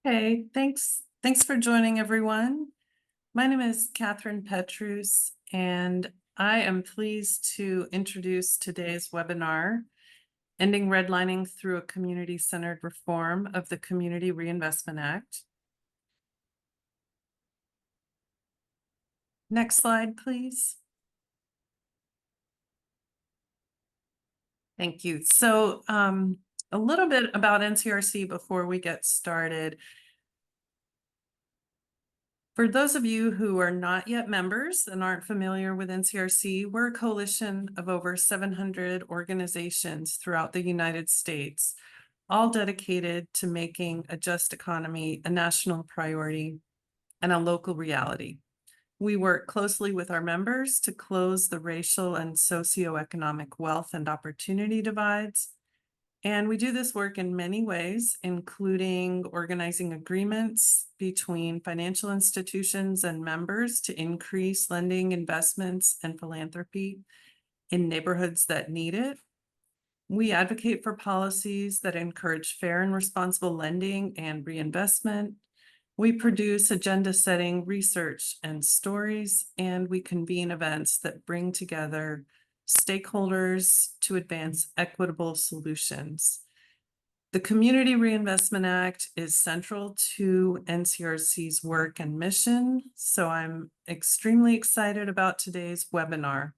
Hey, thanks. Thanks for joining, everyone. My name is Catherine Petrus, and I am pleased to introduce today's webinar, Ending Redlining Through a Community-Centered Reform of the Community Reinvestment Act. Next slide, please. Thank you. So a little bit about NCRC before we get started. For those of you who are not yet members and aren't familiar with NCRC, we're a coalition of over 700 organizations throughout the United States, all dedicated to making a just economy a national priority and a local reality. We work closely with our members to close the racial and socioeconomic wealth and opportunity divides. And we do this work in many ways, including organizing agreements between financial institutions and members to increase lending, investments, and philanthropy in neighborhoods that need it. We advocate for policies that encourage fair and responsible lending and reinvestment. We produce agenda-setting research and stories, and we convene events that bring together stakeholders to advance equitable solutions. The Community Reinvestment Act is central to NCRC's work and mission, so I'm extremely excited about today's webinar.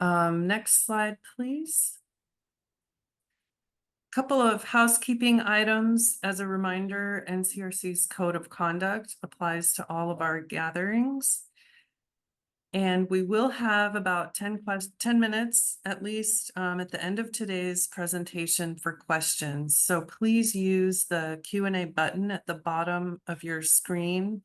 Next slide, please. Couple of housekeeping items. As a reminder, NCRC's Code of Conduct applies to all of our gatherings. And we will have about 10 minutes at least at the end of today's presentation for questions. So please use the Q&A button at the bottom of your screen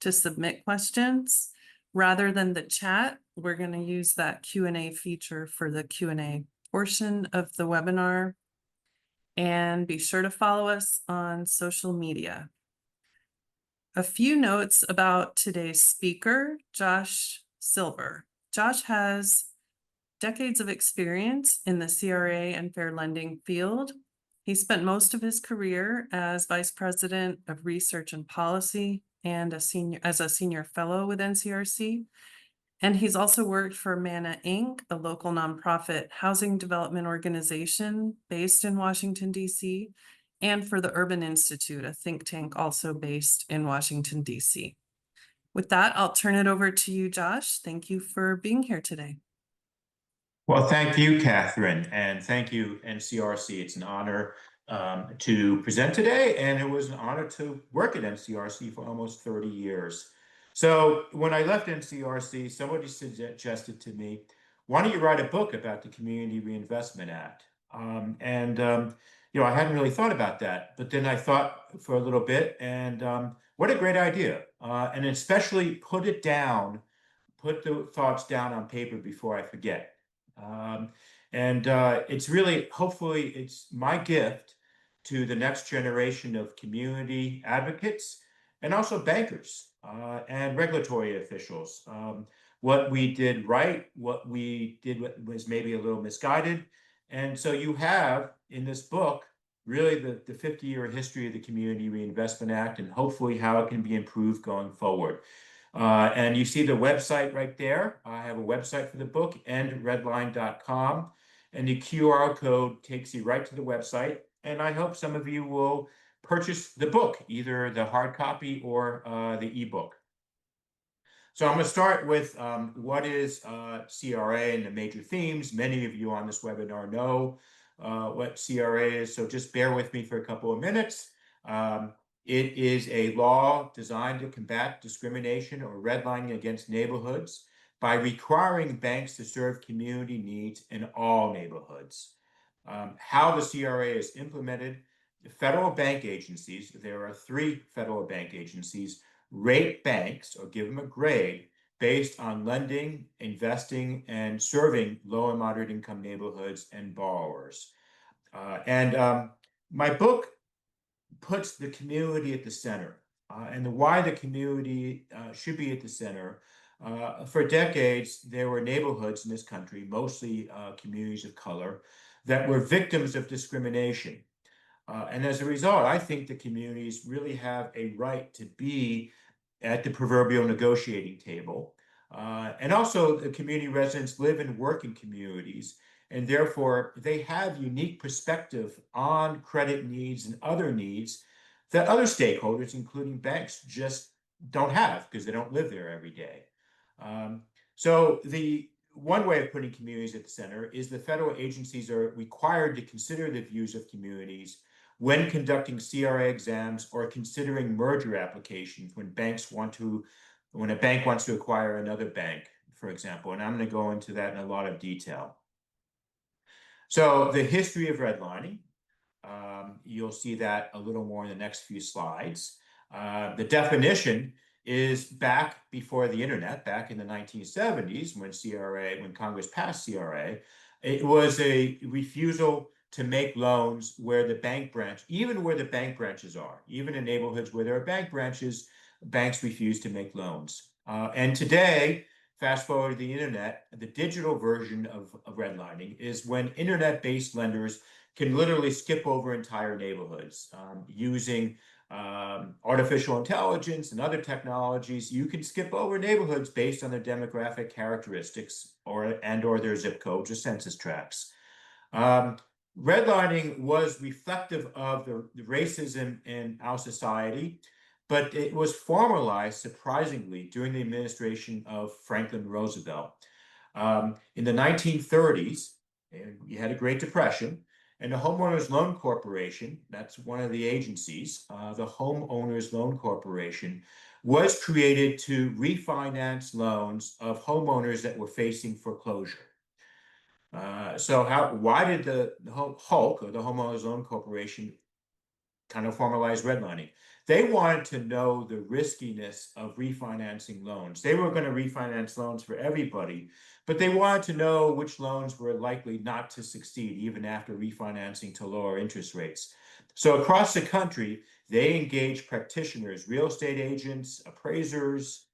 to submit questions. Rather than the chat, we're going to use that Q&A feature for the Q&A portion of the webinar. And be sure to follow us on social media. A few notes about today's speaker, Josh Silver. Josh has decades of experience in the CRA and fair lending field. He spent most of his career as Vice President of Research and Policy and as a senior fellow with NCRC. And he's also worked for Manna, Inc., a local nonprofit housing development organization based in Washington, D.C., and for the Urban Institute, a think tank also based in Washington, D.C. With that, I'll turn it over to you, Josh. Thank you for being here today. Well, thank you, Catherine, and thank you, NCRC. It's an honor to present today, and it was an honor to work at NCRC for almost 30 years. So when I left NCRC, somebody suggested to me, why don't you write a book about the Community Reinvestment Act? I hadn't really thought about that, but then I thought for a little bit, and what a great idea. And especially put the thoughts down on paper before I forget. It's really, hopefully, it's my gift to the next generation of community advocates and also bankers and regulatory officials. What we did right, what we did was maybe a little misguided. And so you have in this book really the 50-year history of the Community Reinvestment Act and hopefully how it can be improved going forward. And you see the website right there. I have a website for the book, endredline.com, and the QR code takes you right to the website. And I hope some of you will purchase the book, either the hard copy or the ebook. So I'm going to start with what is CRA and the major themes. Many of you on this webinar know what CRA is, so just bear with me for a couple of minutes. It is a law designed to combat discrimination or redlining against neighborhoods by requiring banks to serve community needs in all neighborhoods. How the CRA is implemented, the federal bank agencies, there are 3 federal bank agencies, rate banks or give them a grade based on lending, investing, and serving low and moderate income neighborhoods and borrowers. My book puts the community at the center and why the community should be at the center. For decades, there were neighborhoods in this country, mostly communities of color, that were victims of discrimination. And as a result, I think the communities really have a right to be at the proverbial negotiating table. And also, the community residents live and work in communities, and therefore they have unique perspective on credit needs and other needs that other stakeholders, including banks, just don't have because they don't live there every day. Um, so the one way of putting communities at the center is the federal agencies are required to consider the views of communities when conducting CRA exams or considering merger applications when a bank wants to acquire another bank, for example. And I'm going to go into that in a lot of detail. So the history of redlining, you'll see that a little more in the next few slides. The definition is back before the internet, back in the 1970s when Congress passed CRA. It was a refusal to make loans where the bank branch, even where the bank branches are, even in neighborhoods where there are bank branches, banks refuse to make loans. And today, fast forward to the internet, the digital version of redlining is when internet-based lenders can literally skip over entire neighborhoods using artificial intelligence and other technologies. You can skip over neighborhoods based on their demographic characteristics or their zip codes or census tracts. Redlining was reflective of the racism in our society, but it was formalized surprisingly during the administration of Franklin Roosevelt. In the 1930s, you had a Great Depression, and the Homeowners Loan Corporation, that's one of the agencies, the Homeowners Loan Corporation, was created to refinance loans of homeowners that were facing foreclosure. Why did the HOLC, or the Homeowners Loan Corporation, kind of formalized redlining? They wanted to know the riskiness of refinancing loans. They were going to refinance loans for everybody, but they wanted to know which loans were likely not to succeed even after refinancing to lower interest rates. So across the country, they engaged practitioners, real estate agents, appraisers,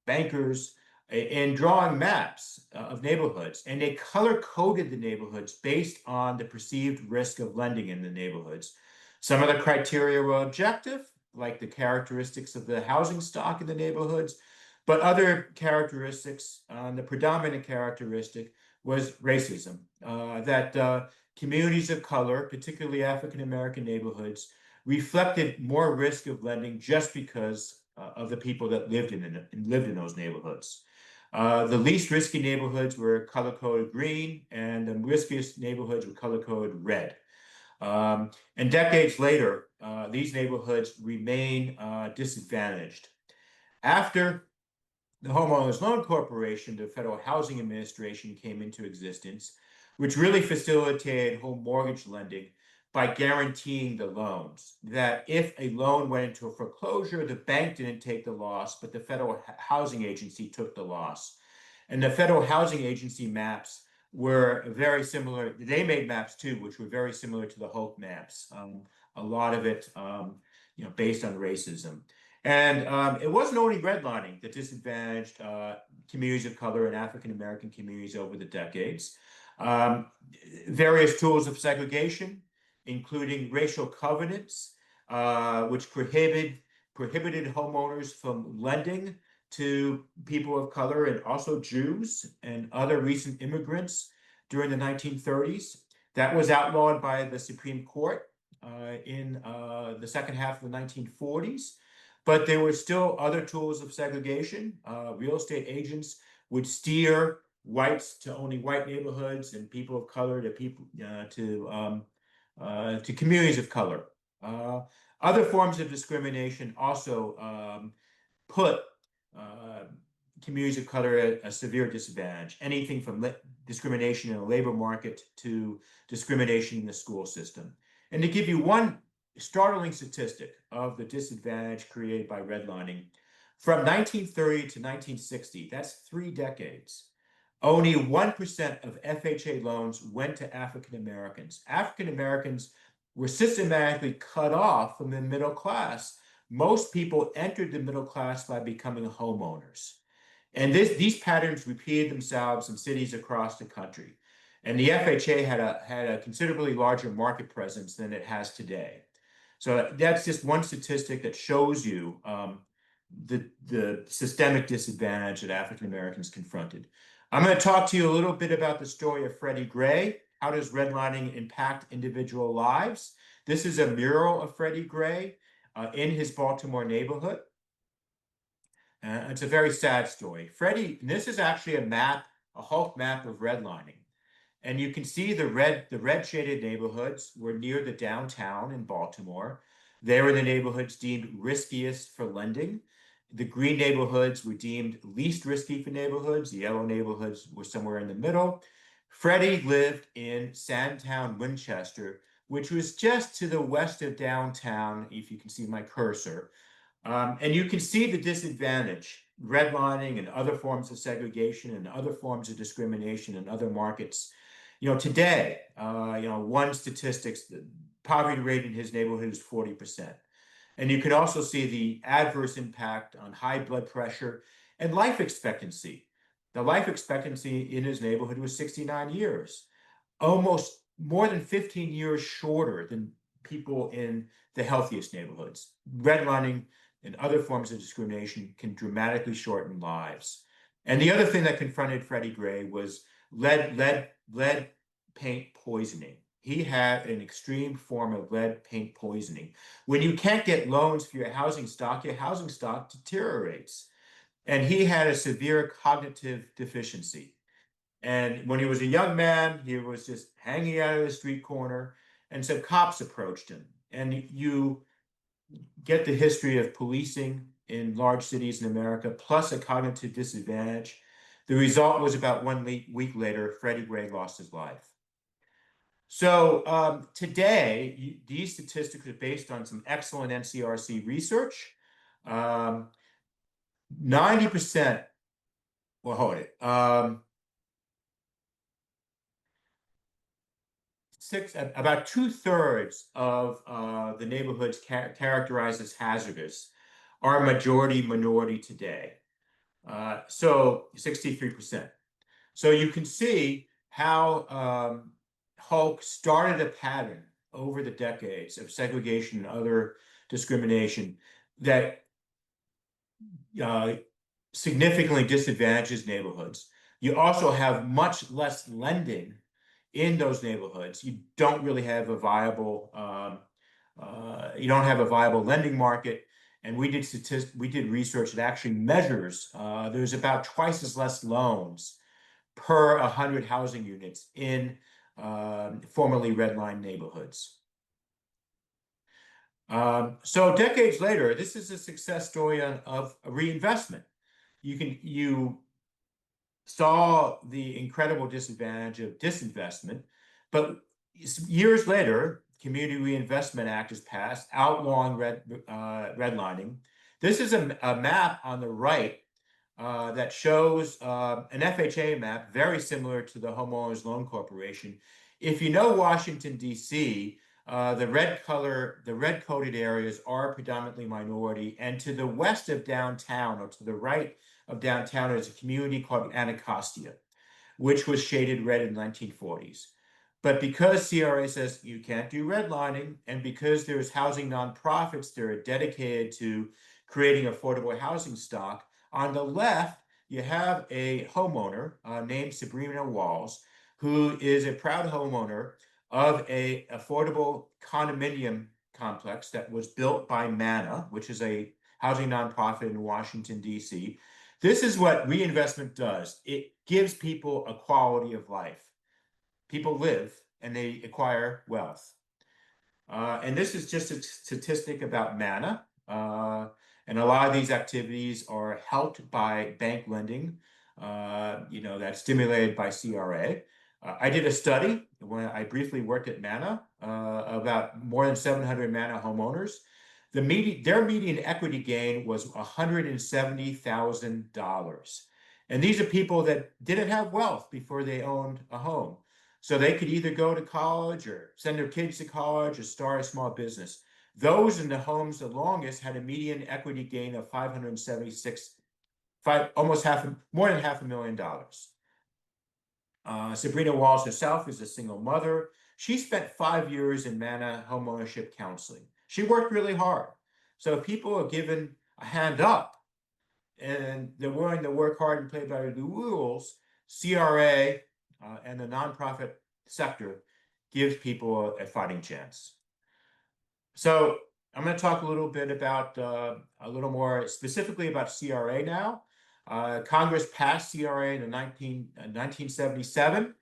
bankers, in drawing maps of neighborhoods, and they color-coded the neighborhoods based on the perceived risk of lending in the neighborhoods. Some of the criteria were objective, like the characteristics of the housing stock in the neighborhoods, but other characteristics, the predominant characteristic was racism, that communities of color, particularly African-American neighborhoods, reflected more risk of lending just because of the people that lived in those neighborhoods. The least risky neighborhoods were color-coded green, and the riskiest neighborhoods were color-coded red. And decades later, these neighborhoods remain disadvantaged. After the Homeowners Loan Corporation, the Federal Housing Administration, came into existence, which really facilitated home mortgage lending by guaranteeing the loans. That if a loan went into a foreclosure, the bank didn't take the loss, but the Federal Housing Agency took the loss. And the Federal Housing Agency maps were very similar. They made maps too, which were very similar to the HOLC maps. A lot of it, based on racism. And it wasn't only redlining that disadvantaged communities of color and African-American communities over the decades. Various tools of segregation, including racial covenants, which prohibited homeowners from lending to people of color and also Jews and other recent immigrants during the 1930s. That was outlawed by the Supreme Court in the second half of the 1940s. But there were still other tools of segregation. Real estate agents would steer whites to only white neighborhoods and people of color to communities of color. Other forms of discrimination also put communities of color at a severe disadvantage. Anything from discrimination in the labor market to discrimination in the school system. And to give you one startling statistic of the disadvantage created by redlining, from 1930 to 1960, that's 3 decades, only 1% of FHA loans went to African Americans. African Americans were systematically cut off from the middle class. Most people entered the middle class by becoming homeowners. And these patterns repeated themselves in cities across the country. And the FHA had a considerably larger market presence than it has today. So that's just one statistic that shows you the systemic disadvantage that African Americans confronted. I'm going to talk to you a little bit about the story of Freddie Gray. How does redlining impact individual lives? This is a mural of Freddie Gray in his Baltimore neighborhood. It's a very sad story. Freddie, this is actually a map, a Hulk map of redlining. And you can see the red shaded neighborhoods were near the downtown in Baltimore. They were the neighborhoods deemed riskiest for lending. The green neighborhoods were deemed least risky for neighborhoods. The yellow neighborhoods were somewhere in the middle. Freddie lived in Sandtown, Winchester, which was just to the west of downtown, if you can see my cursor. And you can see the disadvantage, redlining and other forms of segregation and other forms of discrimination in other markets. Today, one statistics, the poverty rate in his neighborhood is 40%. And you can also see the adverse impact on high blood pressure and life expectancy. The life expectancy in his neighborhood was 69 years, almost more than 15 years shorter than people in the healthiest neighborhoods. Redlining and other forms of discrimination can dramatically shorten lives. And the other thing that confronted Freddie Gray was lead paint poisoning. He had an extreme form of lead paint poisoning. When you can't get loans for your housing stock deteriorates. And he had a severe cognitive deficiency. And when he was a young man, he was just hanging out of the street corner, and some cops approached him. And you get the history of policing in large cities in America, plus a cognitive disadvantage. The result was about 1 week later, Freddie Gray lost his life. So today, these statistics are based on some excellent NCRC research. 90%, well, hold it. About 2/3 of the neighborhoods characterized as hazardous are majority minority today. So 63%. So you can see how Hulk started a pattern over the decades of segregation and other discrimination that significantly disadvantages neighborhoods. You also have much less lending in those neighborhoods. You don't really have a viable lending market. And we did research that actually measures there's about twice as less loans per 100 housing units in formerly redlined neighborhoods. So decades later, this is a success story of reinvestment. You saw the incredible disadvantage of disinvestment, but years later, Community Reinvestment Act is passed, outlawing redlining. This is a map on the right that shows an FHA map very similar to the Homeowners Loan Corporation. If you know Washington, D.C., the red coded areas are predominantly minority, and to the west of downtown, or to the right of downtown, is a community called Anacostia, which was shaded red in the 1940s. But because CRA says you can't do redlining, and because there's housing nonprofits that are dedicated to creating affordable housing stock, on the left, you have a homeowner named Sabrina Walls, who is a proud homeowner of an affordable condominium complex that was built by Manna, which is a housing nonprofit in Washington, D.C. This is what reinvestment does. It gives people a quality of life. People live and they acquire wealth. And this is just a statistic about Manna. And a lot of these activities are helped by bank lending, that's stimulated by CRA. I did a study when I briefly worked at Manna about more than 700 Manna homeowners. Their median equity gain was $170,000. And these are people that didn't have wealth before they owned a home. So they could either go to college or send their kids to college or start a small business. Those in the homes the longest had a median equity gain of more than $500,000. Sabrina Walls herself is a single mother. She spent 5 years in Manna homeownership counseling. She worked really hard. So if people are given a hand up and they're willing to work hard and play by the rules, CRA and the nonprofit sector gives people a fighting chance. So I'm going to talk a little bit about a little more specifically about CRA now. Congress passed CRA in 1977.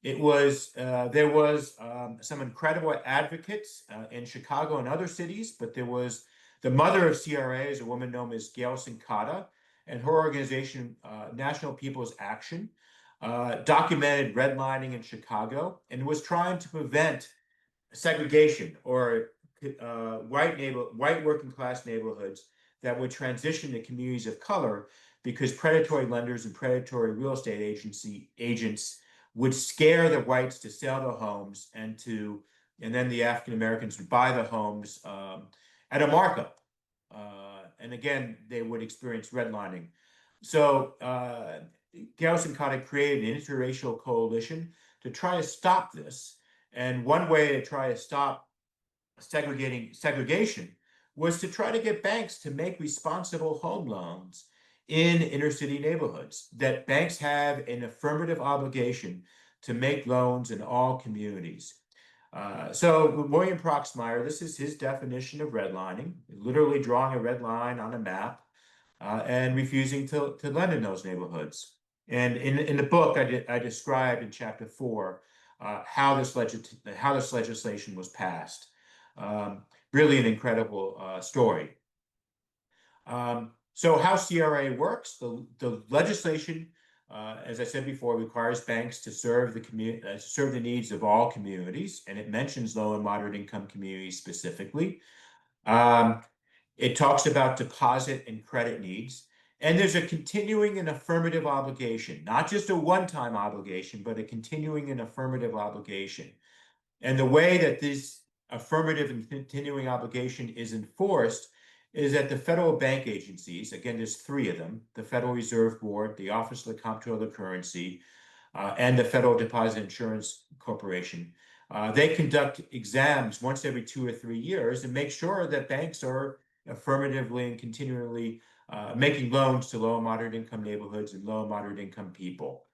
There was some incredible advocates in Chicago and other cities, but there was the mother of CRA is a woman known as Gail Sincata, and her organization, National People's Action, documented redlining in Chicago and was trying to prevent segregation or white working class neighborhoods that would transition to communities of color because predatory lenders and predatory real estate agents would scare the whites to sell their homes and then the African Americans would buy the homes at a markup. And again, they would experience redlining. So Gail Sincata created an interracial coalition to try to stop this. And one way to try to stop segregation was to try to get banks to make responsible home loans in inner city neighborhoods, that banks have an affirmative obligation to make loans in all communities. So William Proxmire, this is his definition of redlining, literally drawing a red line on a map and refusing to lend in those neighborhoods. And in the book, I described in chapter 4 how this legislation was passed. Really an incredible story. So how CRA works, the legislation, as I said before, requires banks to serve the needs of all communities, and it mentions low and moderate income communities specifically. It talks about deposit and credit needs. And there's a continuing and affirmative obligation, not just a one-time obligation, but a continuing and affirmative obligation. And the way that this affirmative and continuing obligation is enforced is that the federal bank agencies, again, there's 3 of them, the Federal Reserve Board, the Office of the Comptroller of the Currency, and the Federal Deposit Insurance Corporation, they conduct exams once every 2 or 3 years and make sure that banks are affirmatively and continually making loans to low and moderate income neighborhoods and low and moderate income people.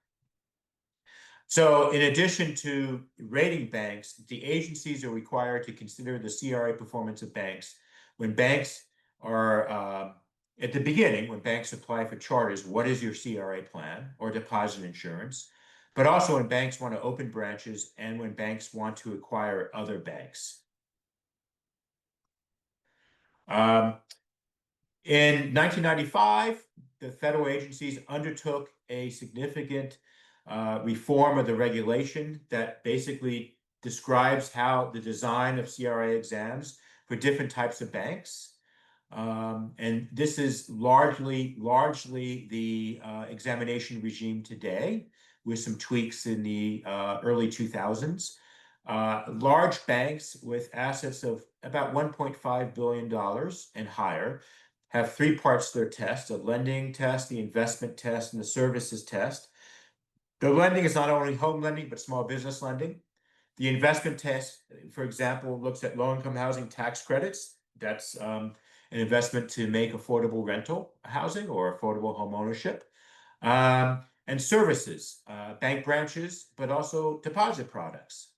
So in addition to rating banks, the agencies are required to consider the CRA performance of banks when banks are, at the beginning, when banks apply for charters, what is your CRA plan or deposit insurance? But also when banks want to open branches and when banks want to acquire other banks. In 1995, the federal agencies undertook a significant reform of the regulation that basically describes how the design of CRA exams for different types of banks. And this is largely the examination regime today, with some tweaks in the early 2000s. Large banks with assets of about $1.5 billion and higher have 3 parts to their test: a lending test, the investment test, and the services test. The lending is not only home lending, but small business lending. The investment test, for example, looks at low-income housing tax credits. That's an investment to make affordable rental housing or affordable home ownership. And services, bank branches, but also deposit products.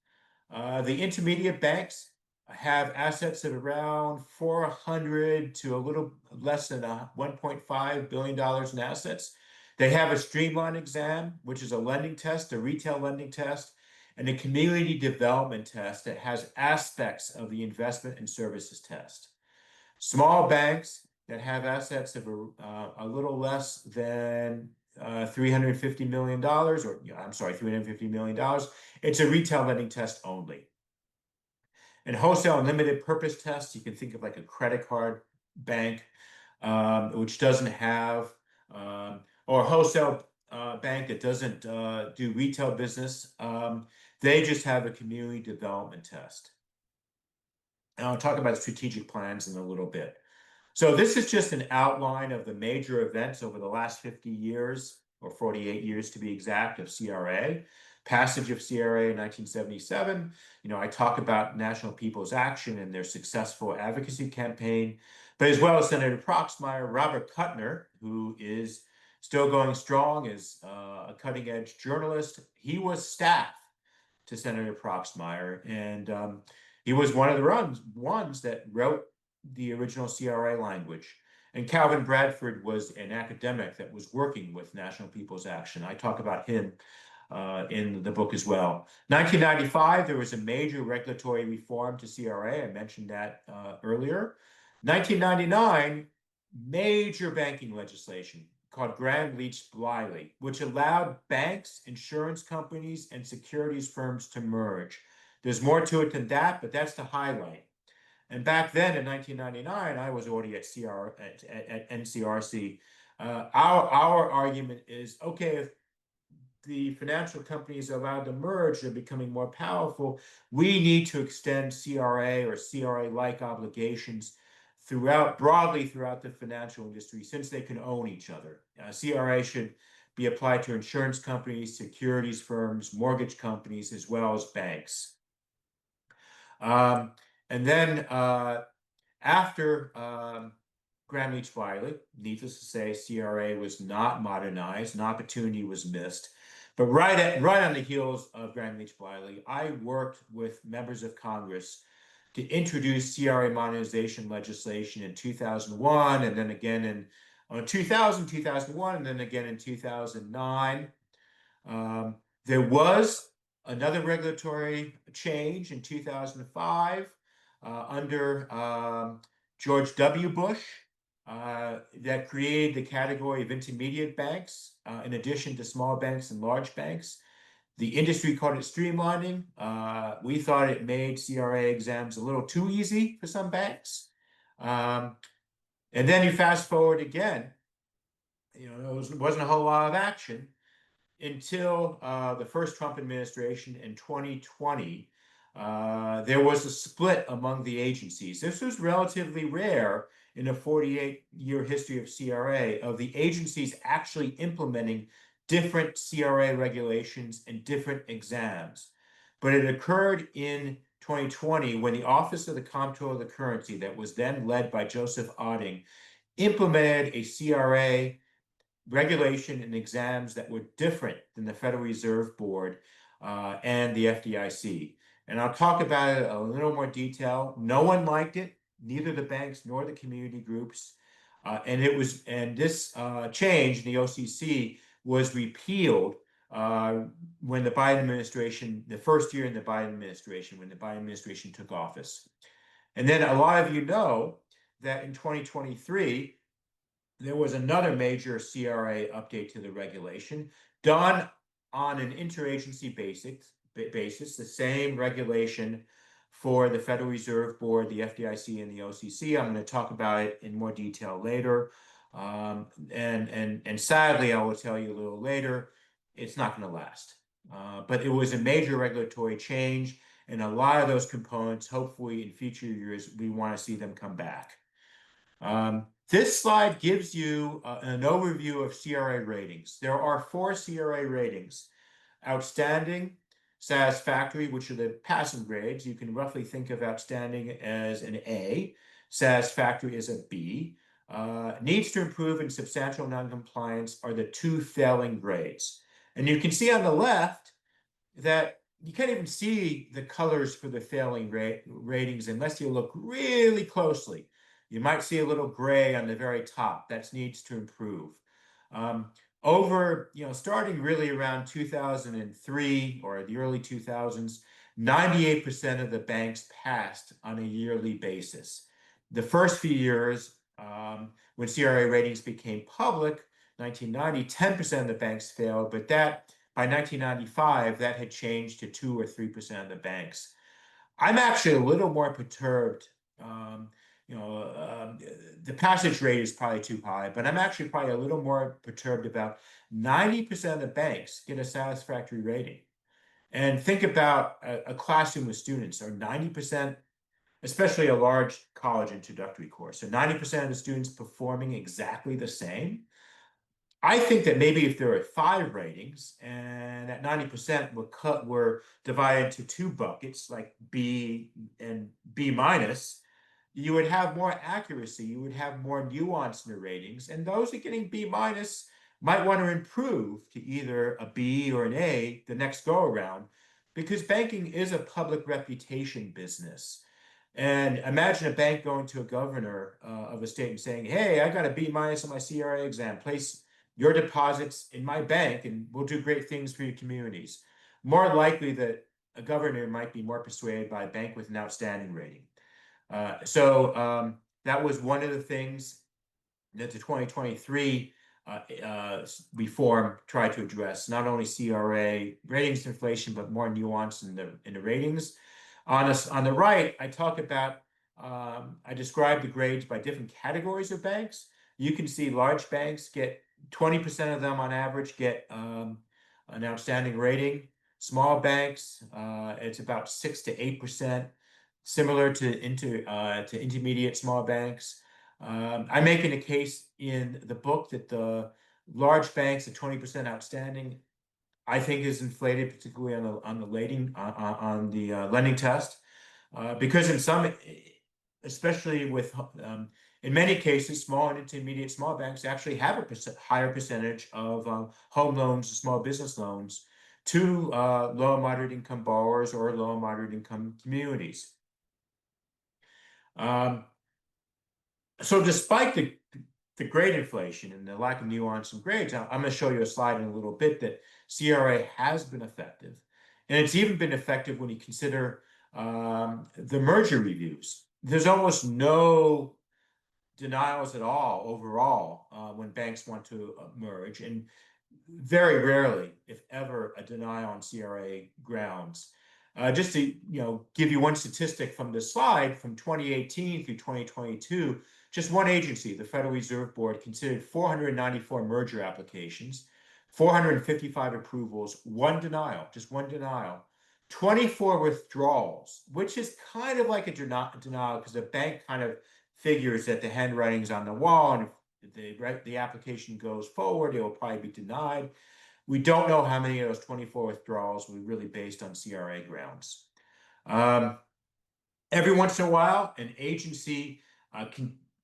The intermediate banks have assets of around 400 to a little less than $1.5 billion in assets. They have a streamlined exam, which is a lending test, a retail lending test, and a community development test that has aspects of the investment and services test. Small banks that have assets of a little less than $350 million, $350 million, it's a retail lending test only. And wholesale and limited purpose tests, you can think of like a credit card bank, which doesn't have, or a wholesale bank that doesn't do retail business. They just have a community development test. And I'll talk about strategic plans in a little bit. So this is just an outline of the major events over the last 50 years or 48 years to be exact, of CRA. Passage of CRA in 1977. I talk about National People's Action and their successful advocacy campaign, but as well as Senator Proxmire, Robert Kuttner, who is still going strong as a cutting-edge journalist. He was staff to Senator Proxmire, and he was one of the ones that wrote the original CRA language. And Calvin Bradford was an academic that was working with National People's Action. I talk about him in the book as well. 1995, there was a major regulatory reform to CRA. I mentioned that earlier. 1999, major banking legislation called Gramm-Leach-Bliley, which allowed banks, insurance companies, and securities firms to merge. There's more to it than that, but that's the highlight. And back then in 1999, I was already at NCRC. Our argument is, okay, if the financial companies are allowed to merge, they're becoming more powerful. We need to extend CRA or CRA-like obligations broadly throughout the financial industry, since they can own each other. CRA should be applied to insurance companies, securities firms, mortgage companies, as well as banks. And then after Gramm-Leach-Bliley, needless to say, CRA was not modernized, an opportunity was missed. But right on the heels of Gramm-Leach-Bliley, I worked with members of Congress to introduce CRA modernization legislation in 2001, and then again in 2000, 2001, and then again in 2009. There was another regulatory change in 2005 under George W. Bush that created the category of intermediate banks in addition to small banks and large banks. The industry called it streamlining. We thought it made CRA exams a little too easy for some banks. And then you fast forward again, there wasn't a whole lot of action until the first Trump administration in 2020. There was a split among the agencies. This was relatively rare in a 48-year history of CRA, of the agencies actually implementing different CRA regulations and different exams. But it occurred in 2020 when the Office of the Comptroller of the Currency, that was then led by Joseph Otting, implemented a CRA regulation and exams that were different than the Federal Reserve Board and the FDIC. And I'll talk about it in a little more detail. No one liked it, neither the banks nor the community groups. And this change in the OCC was repealed when the Biden administration, the first year in the Biden administration, when the Biden administration took office. And then a lot of you know that in 2023, there was another major CRA update to the regulation done on an interagency basis, the same regulation for the Federal Reserve Board, the FDIC, and the OCC. I'm going to talk about it in more detail later. And sadly, I will tell you a little later, it's not going to last. But it was a major regulatory change, and a lot of those components, hopefully in future years, we want to see them come back. This slide gives you an overview of CRA ratings. There are 4 CRA ratings: outstanding, satisfactory, which are the passing grades. You can roughly think of outstanding as an A, satisfactory as a B. Needs to improve and substantial noncompliance are the 2 failing grades. And you can see on the left that you can't even see the colors for the failing ratings unless you look really closely. You might see a little gray on the very top. That needs to improve. Starting really around 2003 or the early 2000s, 98% of the banks passed on a yearly basis. The first few years, when CRA ratings became public, 1990, 10% of the banks failed, but that by 1995, that had changed to 2 or 3% of the banks. I'm actually a little more perturbed. The passage rate is probably too high, but I'm actually probably a little more perturbed about 90% of the banks get a satisfactory rating. And think about a classroom with students, or 90%, especially a large college introductory course, so 90% of the students performing exactly the same. I think that maybe if there are 5 ratings and that 90% were divided into 2 buckets, like B and B minus, you would have more accuracy, you would have more nuance in the ratings, and those that are getting B minus might want to improve to either a B or an A the next go around, because banking is a public reputation business. And imagine a bank going to a governor of a state and saying, "Hey, I got a B minus on my CRA exam. Place your deposits in my bank, and we'll do great things for your communities." More likely that a governor might be more persuaded by a bank with an outstanding rating. That was one of the things that the 2023 reform tried to address, not only CRA ratings inflation, but more nuance in the ratings. On the right, I talk about, I describe the grades by different categories of banks. You can see large banks get 20% of them on average get an outstanding rating. Small banks, it's about 6 to 8%, similar to intermediate small banks. I'm making a case in the book that the large banks at 20% outstanding, I think, is inflated, particularly on the lending test, because in some, especially with in many cases, small and intermediate small banks actually have a higher percentage of home loans, small business loans to low and moderate income borrowers or low and moderate income communities. So despite the grade inflation and the lack of nuance in grades, I'm going to show you a slide in a little bit that CRA has been effective. And it's even been effective when you consider the merger reviews. There's almost no denials at all overall when banks want to merge, and very rarely, if ever, a denial on CRA grounds. Just to give you one statistic from this slide, from 2018 through 2022, just one agency, the Federal Reserve Board, considered 494 merger applications, 455 approvals, just one denial, 24 withdrawals, which is kind of like a denial because the bank kind of figures that the handwriting's on the wall, and if the application goes forward, it will probably be denied. We don't know how many of those 24 withdrawals were really based on CRA grounds. Every once in a while, an agency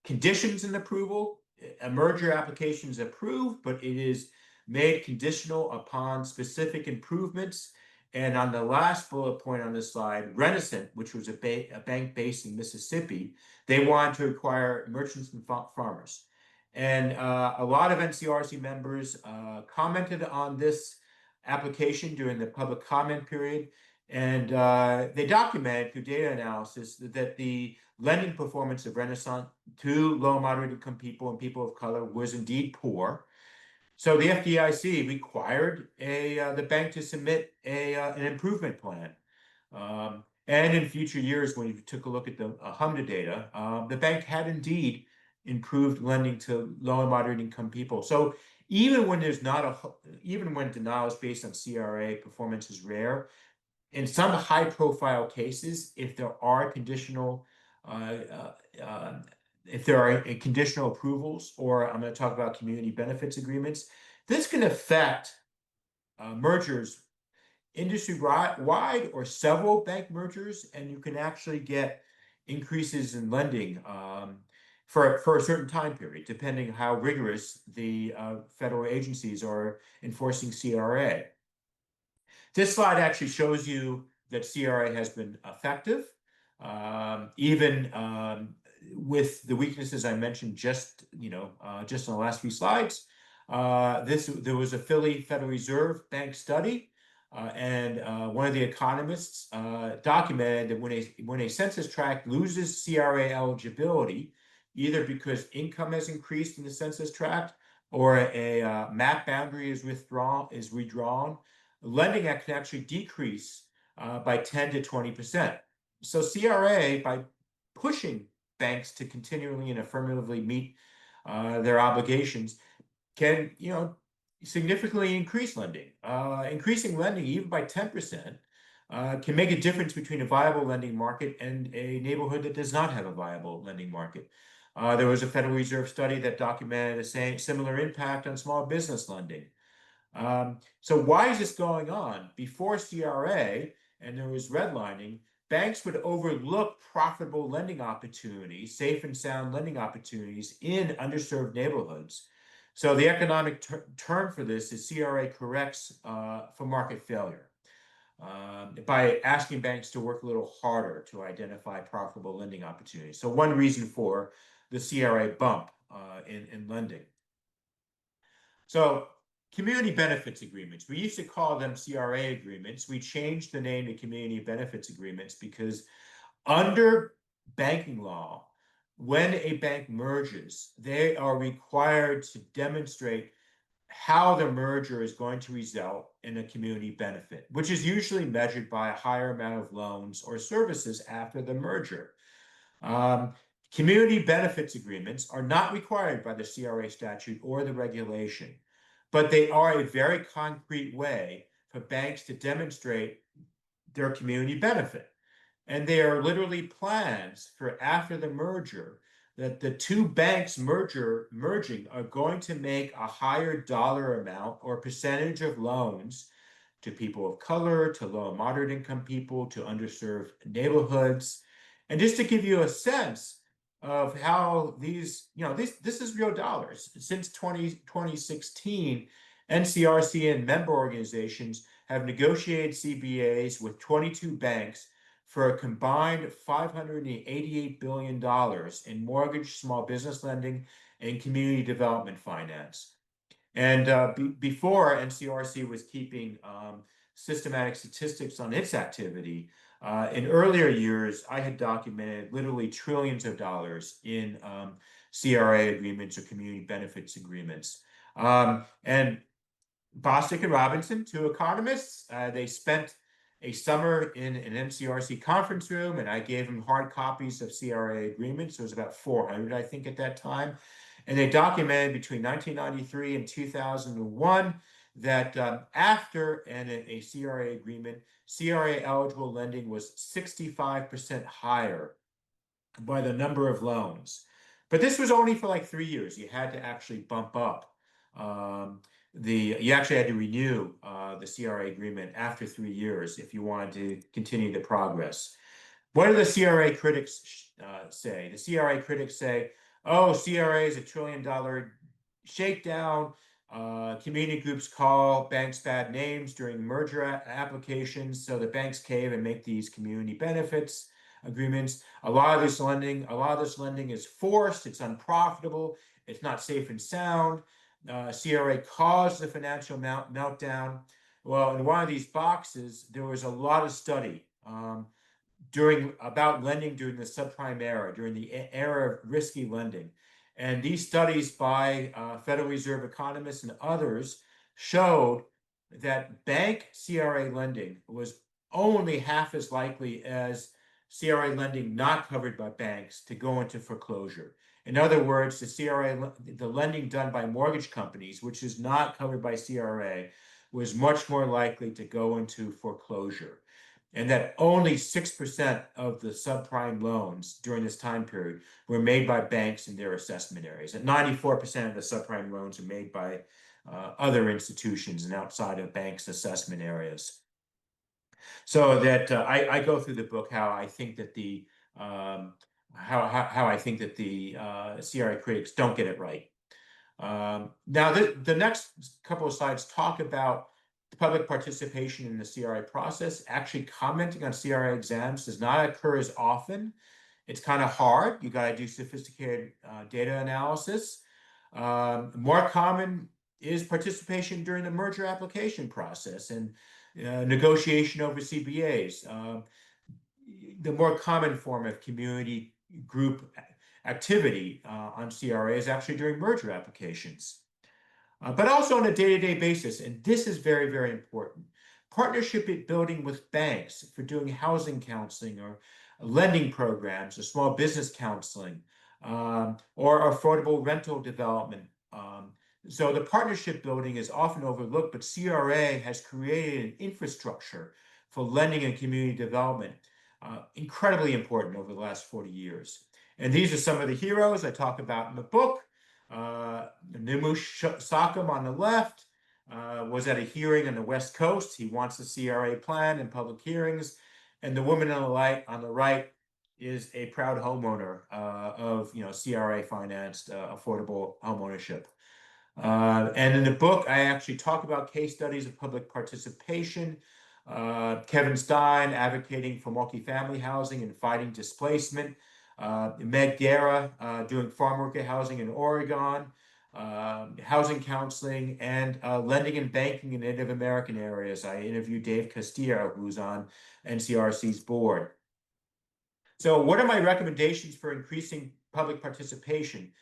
conditions an approval. A merger application is approved, but it is made conditional upon specific improvements. And on the last bullet point on this slide, Renaissance, which was a bank based in Mississippi, they wanted to acquire merchants and farmers. And a lot of NCRC members commented on this application during the public comment period. And they documented through data analysis that the lending performance of Renaissance to low and moderate income people and people of color was indeed poor. So the FDIC required the bank to submit an improvement plan. And in future years, when you took a look at the HMDA data, the bank had indeed improved lending to low and moderate income people. So even when even when denials based on CRA performance is rare, in some high-profile cases, if there are conditional approvals, or I'm going to talk about community benefits agreements, this can affect mergers industry-wide or several bank mergers, and you can actually get increases in lending for a certain time period, depending how rigorous the federal agencies are enforcing CRA. This slide actually shows you that CRA has been effective, even with the weaknesses I mentioned just in the last few slides. There was a Philly Federal Reserve Bank study, and one of the economists documented that when a census tract loses CRA eligibility, either because income has increased in the census tract or a map boundary is redrawn, lending can actually decrease by 10 to 20%. So CRA, by pushing banks to continually and affirmatively meet their obligations, can significantly increase lending. Increasing lending even by 10% can make a difference between a viable lending market and a neighborhood that does not have a viable lending market. There was a Federal Reserve study that documented the same similar impact on small business lending. So why is this going on? Before CRA and there was redlining, banks would overlook profitable lending opportunities, safe and sound lending opportunities in underserved neighborhoods. So the economic term for this is CRA corrects for market failure by asking banks to work a little harder to identify profitable lending opportunities. So one reason for the CRA bump in lending. So community benefits agreements, we used to call them CRA agreements. We changed the name to community benefits agreements because under banking law, when a bank merges, they are required to demonstrate how the merger is going to result in a community benefit, which is usually measured by a higher amount of loans or services after the merger. Community benefits agreements are not required by the CRA statute or the regulation, but they are a very concrete way for banks to demonstrate their community benefit. And they are literally plans for after the merger that the two banks merging are going to make a higher dollar amount or percentage of loans to people of color, to low and moderate income people, to underserved neighborhoods. And just to give you a sense of how these, this is real dollars. Since 2016, NCRC and member organizations have negotiated CBAs with 22 banks for a combined $588 billion in mortgage, small business lending, and community development finance. And before NCRC was keeping systematic statistics on its activity, in earlier years, I had documented literally trillions of dollars in CRA agreements or community benefits agreements. And Bostic and Robinson, two economists, they spent a summer in an NCRC conference room, and I gave them hard copies of CRA agreements. There was about 400, I think, at that time. And they documented between 1993 and 2001 that after a CRA agreement, CRA eligible lending was 65% higher by the number of loans. But this was only for like 3 years. You had to actually bump up. You actually had to renew the CRA agreement after 3 years if you wanted to continue the progress. What do the CRA critics say? The CRA critics say, oh, CRA is $1 trillion shakedown. Community groups call banks bad names during merger applications, so the banks cave and make these community benefits agreements. A lot of this lending is forced. It's unprofitable. It's not safe and sound. CRA caused the financial meltdown. Well, in one of these boxes, there was a lot of study about lending during the subprime era, during the era of risky lending. And these studies by Federal Reserve economists and others showed that bank CRA lending was only half as likely as CRA lending not covered by banks to go into foreclosure. In other words, the lending done by mortgage companies, which is not covered by CRA, was much more likely to go into foreclosure. And that only 6% of the subprime loans during this time period were made by banks in their assessment areas. And 94% of the subprime loans are made by other institutions and outside of banks' assessment areas. So that I go through the book how I think that the CRA critics don't get it right. Now, the next couple of slides talk about public participation in the CRA process. Actually, commenting on CRA exams does not occur as often. It's kind of hard. You got to do sophisticated data analysis. More common is participation during the merger application process and negotiation over CBAs. The more common form of community group activity on CRA is actually during merger applications. But also on a day-to-day basis, and this is very, very important. Partnership building with banks for doing housing counseling or lending programs or small business counseling or affordable rental development. So the partnership building is often overlooked, but CRA has created an infrastructure for lending and community development, incredibly important over the last 40 years. And these are some of the heroes I talk about in the book. Nimush Sakam on the left was at a hearing on the West Coast. He wants the CRA plan and public hearings. And the woman on the right is a proud homeowner of CRA financed affordable homeownership. And in the book, I actually talk about case studies of public participation. Kevin Stein advocating for multifamily housing and fighting displacement. Meg Guerra doing farm worker housing in Oregon. Housing counseling and lending and banking in Native American areas. I interviewed Dave Castillo, who's on NCRC's board. So what are my recommendations for increasing public participation?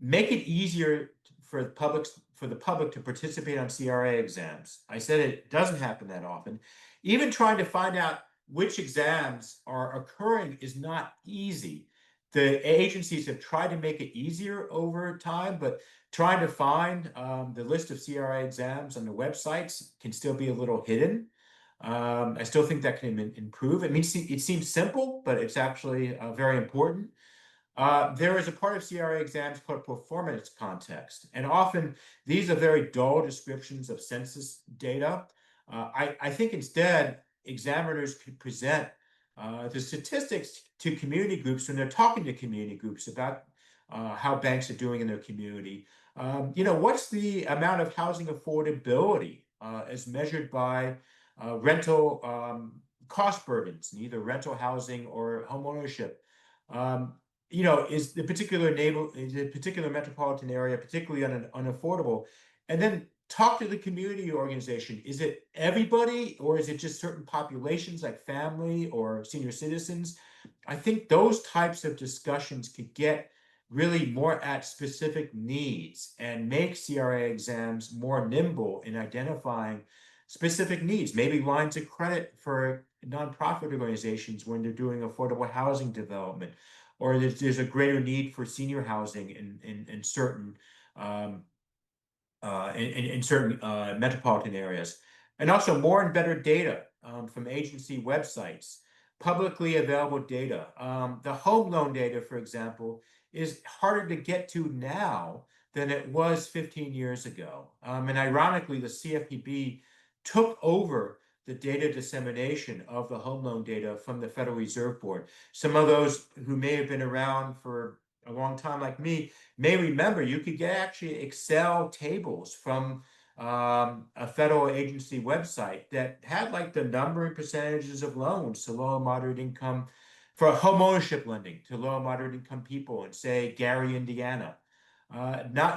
Make it easier for the public to participate on CRA exams. I said it doesn't happen that often. Even trying to find out which exams are occurring is not easy. The agencies have tried to make it easier over time, but trying to find the list of CRA exams on the websites can still be a little hidden. I still think that can improve. I mean, it seems simple, but it's actually very important. There is a part of CRA exams called performance context, and often these are very dull descriptions of census data. I think instead examiners could present the statistics to community groups when they're talking to community groups about how banks are doing in their community. What's the amount of housing affordability as measured by rental cost burdens, either rental housing or homeownership? Is the particular metropolitan area particularly unaffordable? And then talk to the community organization. Is it everybody, or is it just certain populations like family or senior citizens? I think those types of discussions could get really more at specific needs and make CRA exams more nimble in identifying specific needs, maybe lines of credit for nonprofit organizations when they're doing affordable housing development, or there's a greater need for senior housing in certain metropolitan areas, and also more and better data from agency websites, publicly available data. The home loan data, for example, is harder to get to now than it was 15 years ago. And ironically, the CFPB took over the data dissemination of the home loan data from the Federal Reserve Board. Some of those who may have been around for a long time like me may remember you could get actually Excel tables from a federal agency website that had like the number and percentages of loans to low and moderate income, for home ownership lending to low and moderate income people in, say, Gary, Indiana.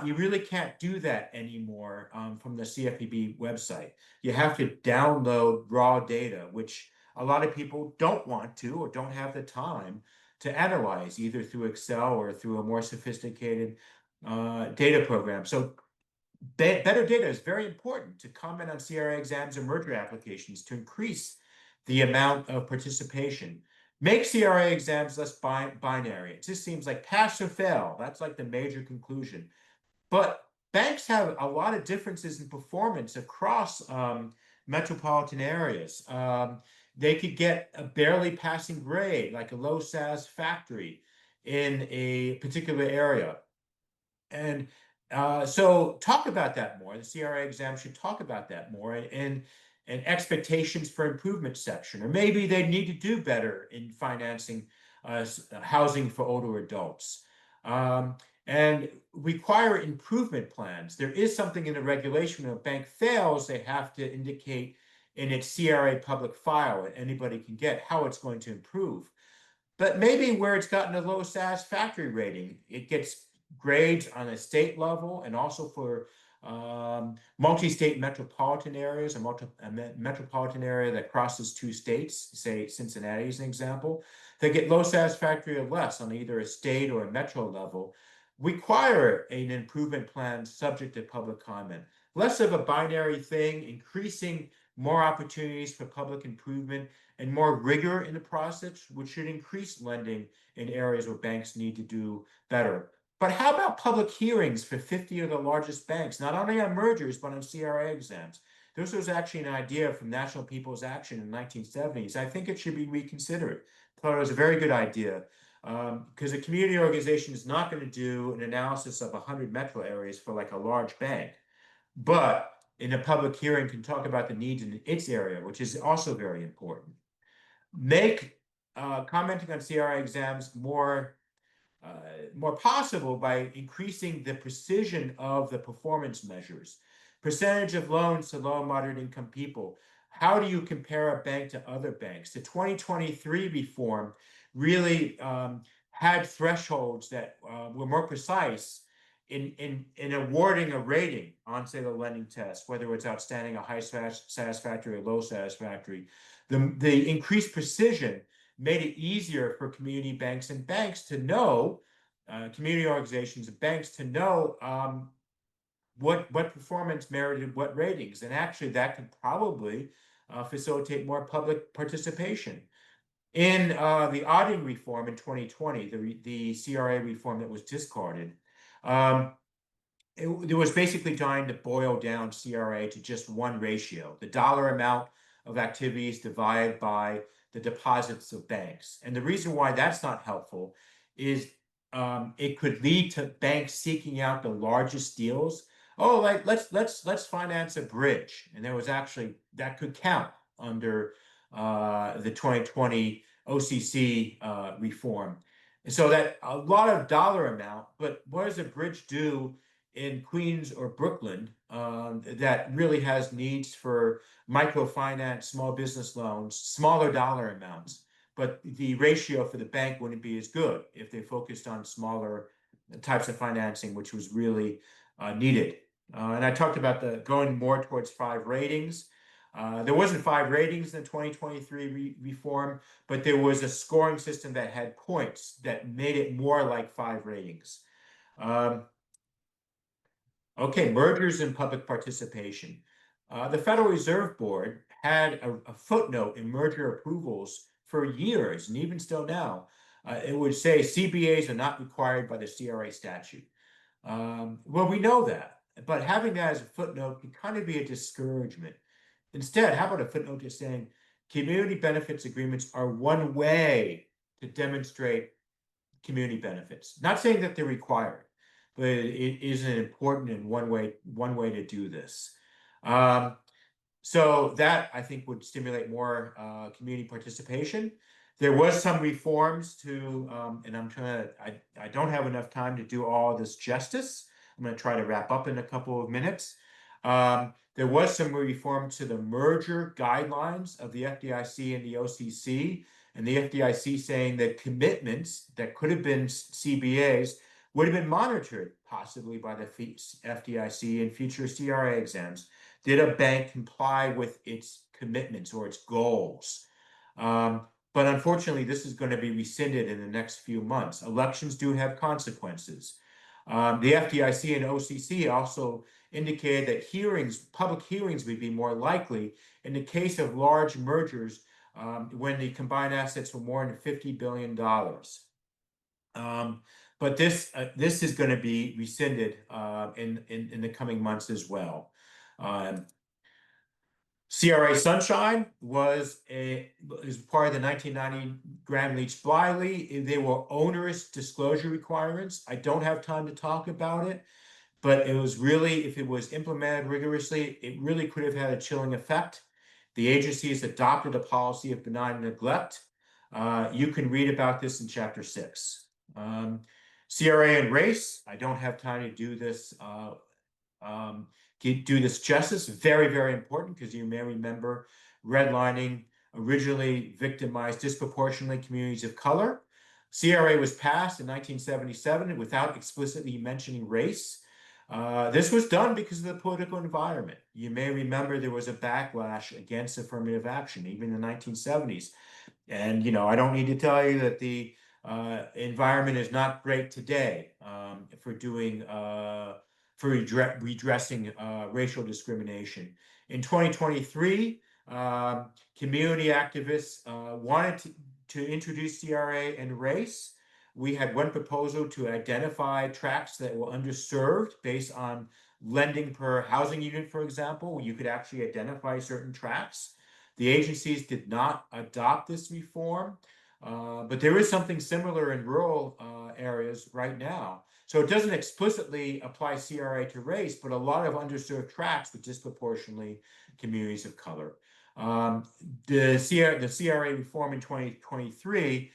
You really can't do that anymore from the CFPB website. You have to download raw data, which a lot of people don't want to or don't have the time to analyze, either through Excel or through a more sophisticated data program. So better data is very important to comment on CRA exams and merger applications to increase the amount of participation. Make CRA exams less binary. It just seems like pass or fail. That's like the major conclusion. But banks have a lot of differences in performance across metropolitan areas. They could get a barely passing grade, like a low satisfactory in a particular area. And so talk about that more. The CRA exam should talk about that more, and expectations for improvement section. Or maybe they need to do better in financing housing for older adults. And require improvement plans. There is something in the regulation when a bank fails, they have to indicate in its CRA public file that anybody can get how it's going to improve. But maybe where it's gotten a low satisfactory rating, it gets grades on a state level and also for multi-state metropolitan areas, a metropolitan area that crosses two states, say Cincinnati is an example, they get low satisfactory or less on either a state or a metro level. Require an improvement plan subject to public comment. Less of a binary thing, increasing more opportunities for public improvement and more rigor in the process, which should increase lending in areas where banks need to do better. But how about public hearings for 50 of the largest banks, not only on mergers, but on CRA exams? This was actually an idea from National People's Action in the 1970s. I think it should be reconsidered. I thought it was a very good idea. because a community organization is not going to do an analysis of 100 metro areas for like a large bank, but in a public hearing can talk about the needs in its area, which is also very important. Make commenting on CRA exams more possible by increasing the precision of the performance measures. Percentage of loans to low and moderate income people. How do you compare a bank to other banks? The 2023 reform really had thresholds that were more precise in awarding a rating on, say, the lending test, whether it's outstanding, a high satisfactory, or low satisfactory. The increased precision made it easier for community banks and banks to know, community organizations and banks to know what performance merited what ratings. And actually that could probably facilitate more public participation. In the auditing reform in 2020, the CRA reform that was discarded, it was basically trying to boil down CRA to just one ratio, the dollar amount of activities divided by the deposits of banks. And the reason why that's not helpful is it could lead to banks seeking out the largest deals. Oh, like let's finance a bridge, and there was actually that could count under the 2020 OCC reform. And so that a lot of dollar amount, but what does a bridge do in Queens or Brooklyn that really has needs for microfinance, small business loans, smaller dollar amounts, but the ratio for the bank wouldn't be as good if they focused on smaller types of financing, which was really needed. And I talked about the going more towards 5 ratings. There wasn't 5 ratings in the 2023 reform, but there was a scoring system that had points that made it more like 5 ratings. Okay, mergers and public participation. The Federal Reserve Board had a footnote in merger approvals for years, and even still now, it would say CBAs are not required by the CRA statute. Well, we know that, but having that as a footnote can kind of be a discouragement. Instead, how about a footnote just saying community benefits agreements are one way to demonstrate community benefits? Not saying that they're required, but it is an important and one way to do this. So that I think would stimulate more community participation. There was some reforms to, and I don't have enough time to do all this justice. I'm going to try to wrap up in a couple of minutes. There was some reform to the merger guidelines of the FDIC and the OCC, and the FDIC saying that commitments that could have been CBAs would have been monitored possibly by the FDIC in future CRA exams. Did a bank comply with its commitments or its goals? But unfortunately, this is going to be rescinded in the next few months. Elections do have consequences. The FDIC and OCC also indicated that public hearings would be more likely in the case of large mergers when the combined assets were more than $50 billion. But this is going to be rescinded in the coming months as well. CRA Sunshine is part of the 1990 Gramm-Leach-Bliley. They were onerous disclosure requirements. I don't have time to talk about it, but it was really, if it was implemented rigorously, it really could have had a chilling effect. The agency has adopted a policy of benign neglect. You can read about this in Chapter 6. CRA and race, I don't have time to do this justice. Very, very important, because you may remember redlining originally victimized disproportionately communities of color. CRA was passed in 1977 without explicitly mentioning race. This was done because of the political environment. You may remember there was a backlash against affirmative action, even in the 1970s. And, I don't need to tell you that the environment is not great today for redressing racial discrimination. In 2023, community activists wanted to introduce CRA and race. We had one proposal to identify tracts that were underserved based on lending per housing unit, for example, where you could actually identify certain tracts. The agencies did not adopt this reform. But there is something similar in rural areas right now. So it doesn't explicitly apply CRA to race, but a lot of underserved tracts with disproportionately communities of color. The CRA reform in 2023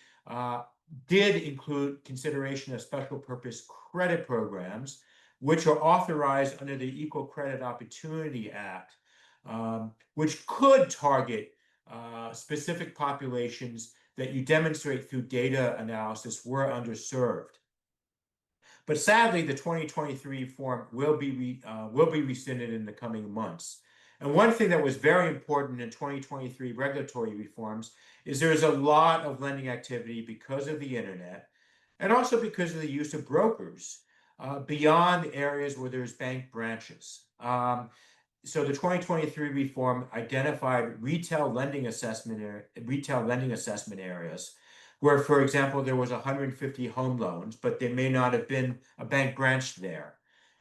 did include consideration of special purpose credit programs, which are authorized under the Equal Credit Opportunity Act, which could target specific populations that you demonstrate through data analysis were underserved. But sadly, the 2023 reform will be rescinded in the coming months. And one thing that was very important in 2023 regulatory reforms is there's a lot of lending activity because of the internet and also because of the use of brokers beyond areas where there's bank branches. So the 2023 reform identified retail lending assessment areas where, for example, there was 150 home loans, but there may not have been a bank branch there.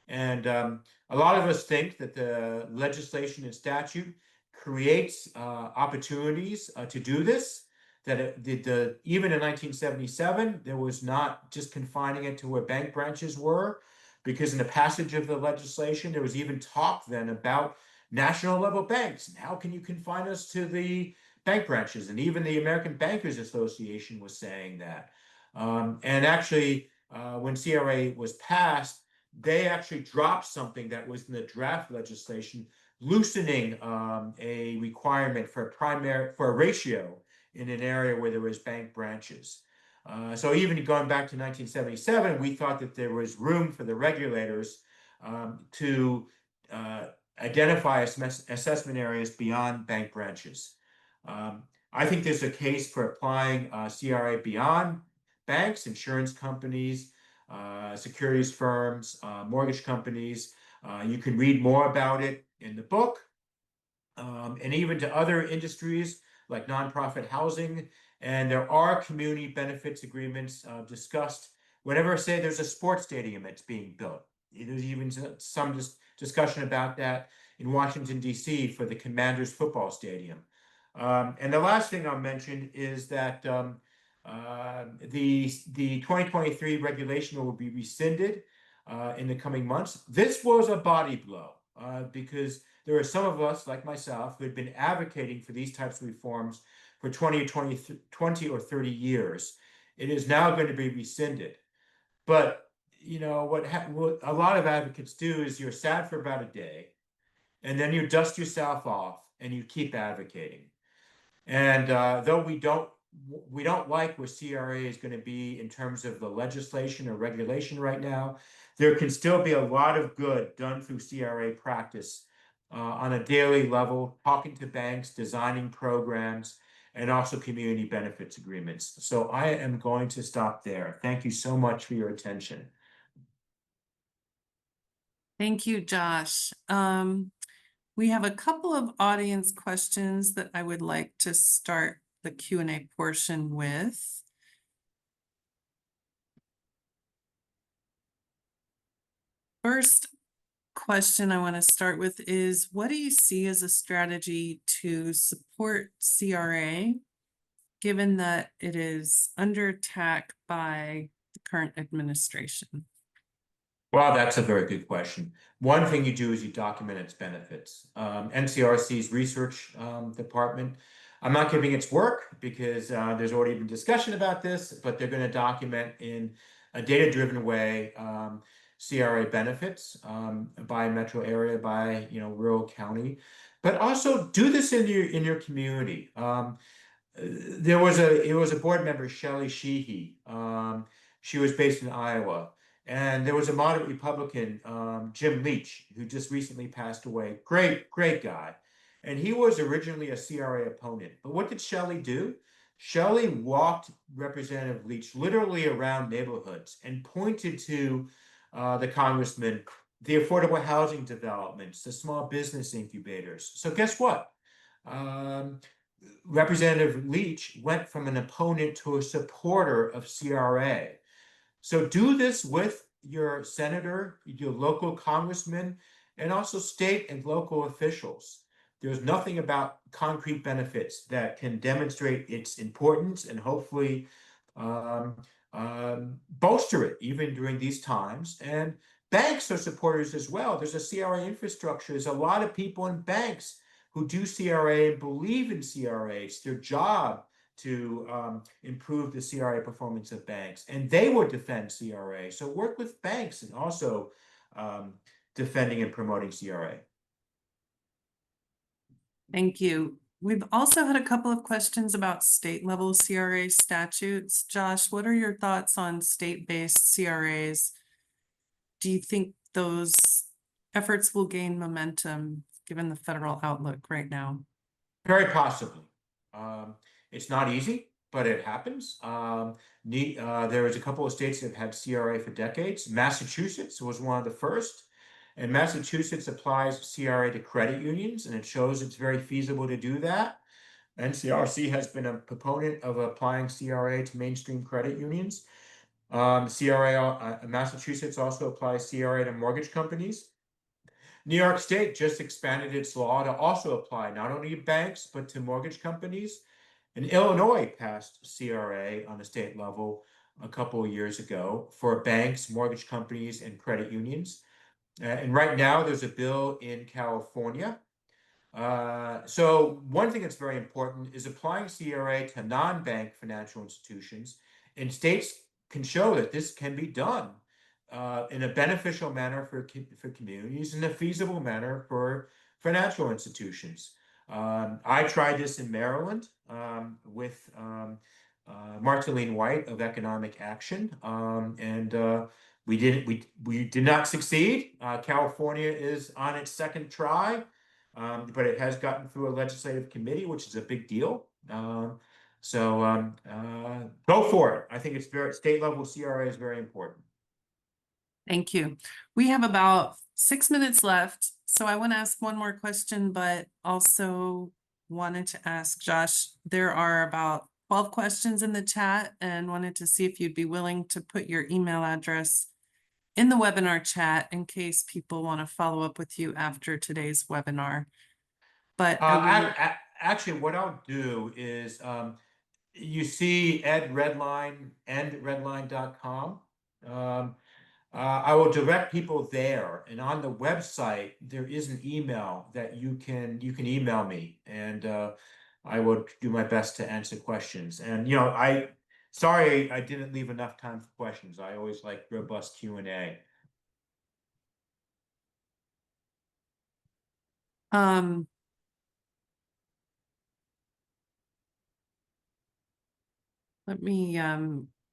And a lot of us think that the legislation and statute creates opportunities to do this, that even in 1977, there was not just confining it to where bank branches were, because in the passage of the legislation, there was even talk then about national level banks. And how can you confine us to the bank branches? And even the American Bankers Association was saying that. And actually, when CRA was passed, they actually dropped something that was in the draft legislation, loosening a requirement for a ratio in an area where there was bank branches. So even going back to 1977, we thought that there was room for the regulators to identify assessment areas beyond bank branches. I think there's a case for applying CRA beyond banks, insurance companies, securities firms, mortgage companies. You can read more about it in the book, and even to other industries like nonprofit housing. And there are community benefits agreements discussed whenever, say, there's a sports stadium that's being built. There's even some discussion about that in Washington, D.C. for the Commanders football stadium. And the last thing I'll mention is that the 2023 regulation will be rescinded in the coming months. This was a body blow because there are some of us, like myself, who had been advocating for these types of reforms for 20 or 30 years. It is now going to be rescinded. But you know what a lot of advocates do is you're sad for about a day, and then you dust yourself off and you keep advocating. And though we don't like where CRA is going to be in terms of the legislation or regulation right now, there can still be a lot of good done through CRA practice on a daily level, talking to banks, designing programs, and also community benefits agreements. So I am going to stop there. Thank you so much for your attention. Thank you, Josh. We have a couple of audience questions that I would like to start the Q&A portion with. First question I want to start with is, what do you see as a strategy to support CRA, given that it is under attack by the current administration? Well, that's a very good question. One thing you do is you document its benefits. NCRC's research department, I'm not giving its work because there's already been discussion about this, but they're going to document in a data-driven way CRA benefits by metro area, by rural county, but also do this in your community. It was a board member, Shelley Sheehy. She was based in Iowa. And there was a moderate Republican, Jim Leach, who just recently passed away. Great guy. And he was originally a CRA opponent. But what did Shelley do? Shelley walked Representative Leach literally around neighborhoods and pointed to the congressman, the affordable housing developments, the small business incubators. So guess what? Representative Leach went from an opponent to a supporter of CRA. So do this with your senator, your local congressman, and also state and local officials. there's nothing about concrete benefits that can demonstrate its importance and hopefully um, bolster it even during these times. And banks are supporters as well. There's a CRA infrastructure. There's a lot of people in banks who do CRA and believe in CRA. It's their job to improve the CRA performance of banks, and they would defend CRA. So work with banks and also defending and promoting CRA. Thank you. We've also had a couple of questions about state level CRA statutes. Josh, what are your thoughts on state-based CRAs? Do you think those efforts will gain momentum given the federal outlook right now? Very possibly. It's not easy, but it happens. There was a couple of states that have had CRA for decades. Massachusetts was one of the first. And Massachusetts applies CRA to credit unions, and it shows it's very feasible to do that. NCRC has been a proponent of applying CRA to mainstream credit unions. Massachusetts also applies CRA to mortgage companies. New York State just expanded its law to also apply not only to banks, but to mortgage companies. And Illinois passed CRA on a state level a couple of years ago for banks, mortgage companies, and credit unions. And right now, there's a bill in California. So one thing that's very important is applying CRA to non-bank financial institutions. And states can show that this can be done in a beneficial manner for communities, in a feasible manner for financial institutions. I tried this in Maryland with Marceline White of Economic Action, and we did not succeed. California is on its second try, but it has gotten through a legislative committee, which is a big deal. So go for it. I think it's state level CRA is very important. Thank you. We have about 6 minutes left, so I want to ask one more question, but also wanted to ask Josh, there are about 12 questions in the chat and wanted to see if you'd be willing to put your email address in the webinar chat in case people want to follow up with you after today's webinar. But actually, what I'll do is you see Ed Redline and redline.com. I will direct people there, and on the website there is an email that you can email me, and I will do my best to answer questions. And sorry I didn't leave enough time for questions. I always like robust Q&A. Let me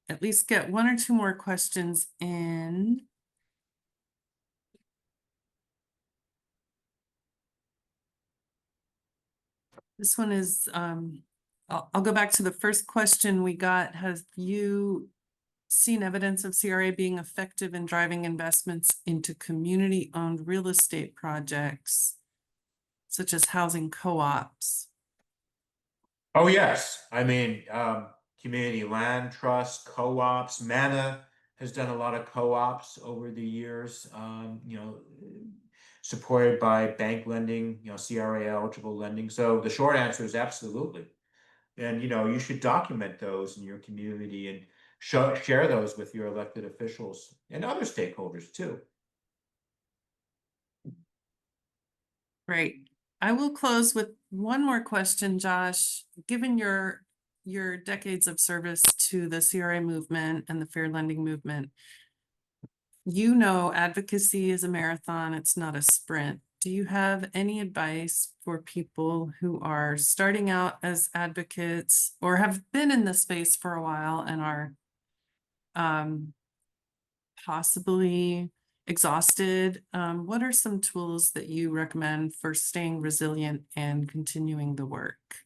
at least get one or two more questions in. This one is, I'll go back to the first question we got. Have you seen evidence of CRA being effective in driving investments into community-owned real estate projects, such as housing co-ops? Oh, yes. I mean, community land trust, co-ops. Manna has done a lot of co-ops over the years, supported by bank lending, CRA eligible lending. So the short answer is absolutely. And, you should document those in your community and share those with your elected officials and other stakeholders too. Great. I will close with one more question, Josh. Given your decades of service to the CRA movement and the fair lending movement, advocacy is a marathon, it's not a sprint. Do you have any advice for people who are starting out as advocates or have been in the space for a while and are possibly exhausted? What are some tools that you recommend for staying resilient and continuing the work?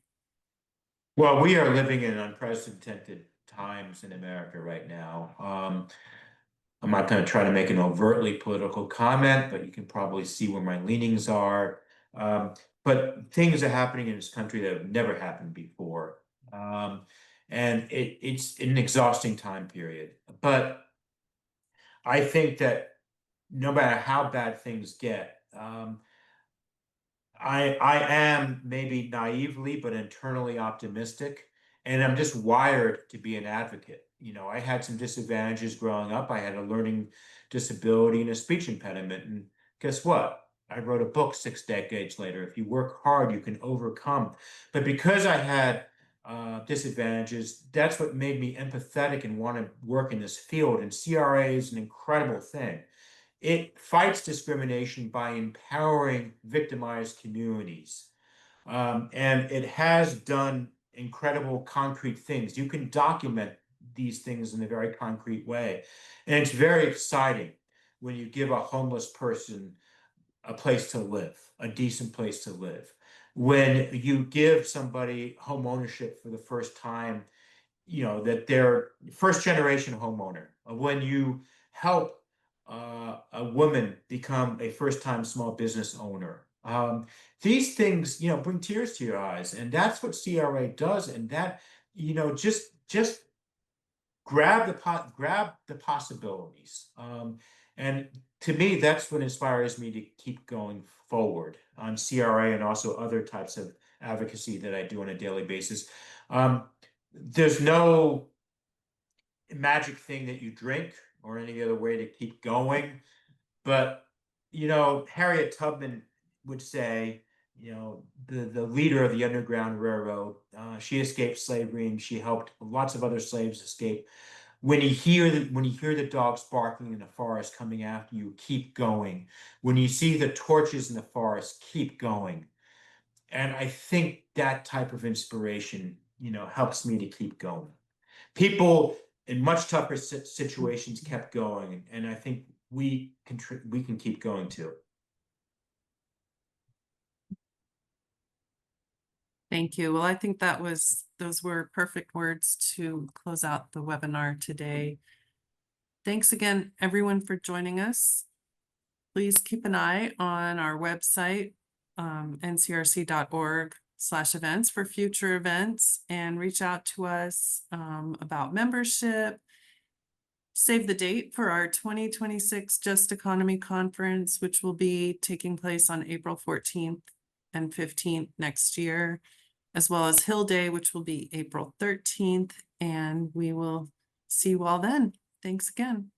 Well, we are living in unprecedented times in America right now. I'm not going to try to make an overtly political comment, but you can probably see where my leanings are. But things are happening in this country that have never happened before. And it's an exhausting time period. But I think that no matter how bad things get, I am maybe naively but internally optimistic, and I'm just wired to be an advocate. You know, I had some disadvantages growing up. I had a learning disability and a speech impediment, and guess what? I wrote a book 6 decades later. If you work hard, you can overcome. But because I had disadvantages, that's what made me empathetic and want to work in this field. And CRA is an incredible thing. It fights discrimination by empowering victimized communities. And it has done incredible concrete things. You can document these things in a very concrete way. And it's very exciting when you give a homeless person a place to live, a decent place to live. When you give somebody home ownership for the first time, you know, that they're first generation homeowner. When you help a woman become a first time small business owner. These things, you know, bring tears to your eyes, and that's what CRA does. And that, you know, just grab the possibilities. And to me, that's what inspires me to keep going forward on CRA and also other types of advocacy that I do on a daily basis. There's no magic thing that you drink or any other way to keep going. But, you know, Harriet Tubman would say, you know, the leader of the Underground Railroad, she escaped slavery and she helped lots of other slaves escape. When you hear the dogs barking in the forest coming after you, keep going. When you see the torches in the forest, keep going. And I think that type of inspiration, you know, helps me to keep going. People in much tougher situations kept going, and I think we can keep going too. Thank you. Well, I think those were perfect words to close out the webinar today. Thanks again, everyone, for joining us. Please keep an eye on our website, ncrc.org/events for future events, and reach out to us about membership. Save the date for our 2026 Just Economy Conference, which will be taking place on April 14th and 15th next year, as well as Hill Day, which will be April 13th. And we will see you all then. Thanks again.